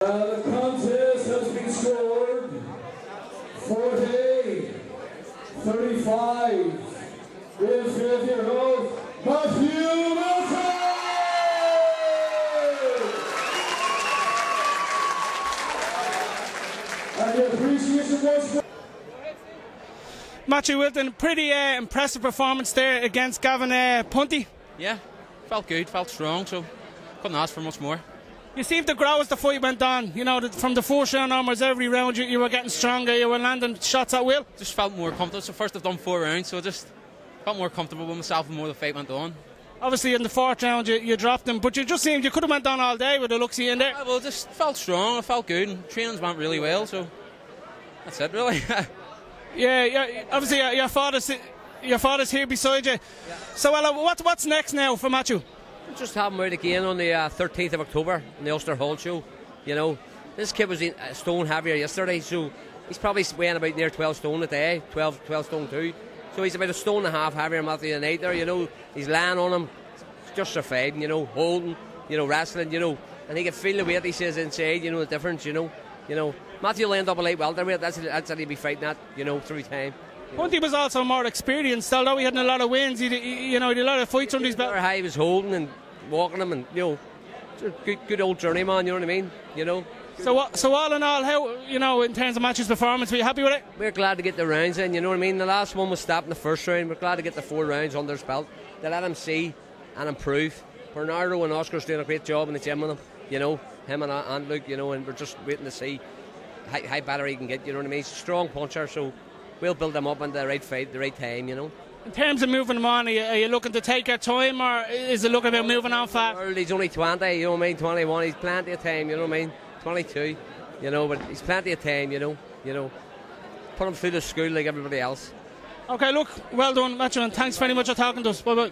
The contest has been scored 40-35 in favor of Matthew Wilton. And the appreciation was Matthew Wilton, pretty impressive performance there against Gavin Putney. Yeah, felt good, felt strong, so couldn't ask for much more. You seemed to grow as the fight went on. You know, from the first round onwards, every round you were getting stronger, you were landing shots at will. Just felt more comfortable. So first I've done 4 rounds, so I just felt more comfortable with myself the more the fight went on. Obviously in the 4th round you dropped him, but you just seemed you could have went on all day with the looks in there. Yeah, well, just felt strong, I felt good, and trainings went really well, so that's it really. Yeah, obviously your father's here beside you. Yeah. So what's next now for Matthew? We'll just have him out again on the 13th of October in the Ulster Hall show. You know, this kid was a stone heavier yesterday, so he's probably weighing about near 12 stone a day, 12 stone 2. So he's about a stone and a half heavier than Matthew tonight there, you know. He's laying on him, just surviving, you know, holding, you know, wrestling, you know. And he can feel the weight he says inside, you know, the difference, you know. Matthew will end up a light welterweight, that's what he'll be fighting at, you know, through time. Putney was also more experienced, although he had a lot of wins. He had a lot of fights under his belt. How he was holding and walking him, and you know, good old journeyman. You know what I mean? You know. So all in all, how, you know, in terms of Matthew's performance, were you happy with it? We're glad to get the rounds in. You know what I mean? The last one was stopped in the first round. We're glad to get the 4 rounds under his belt to let him see and improve. Bernardo and Oscar's doing a great job in the gym with him. You know, him and Luke. You know, and we're just waiting to see how better he can get. You know what I mean? He's a strong puncher, so we'll build him up into the right fight, the right time, you know. In terms of moving him on, are you looking to take your time, or is it looking about moving on fast? He's only 20, you know what I mean, 21, he's plenty of time, you know what I mean, 22, you know, but he's plenty of time, you know. Put him through the school like everybody else. Okay, look, well done, Matthew, and thanks very much for talking to us. Bye-bye.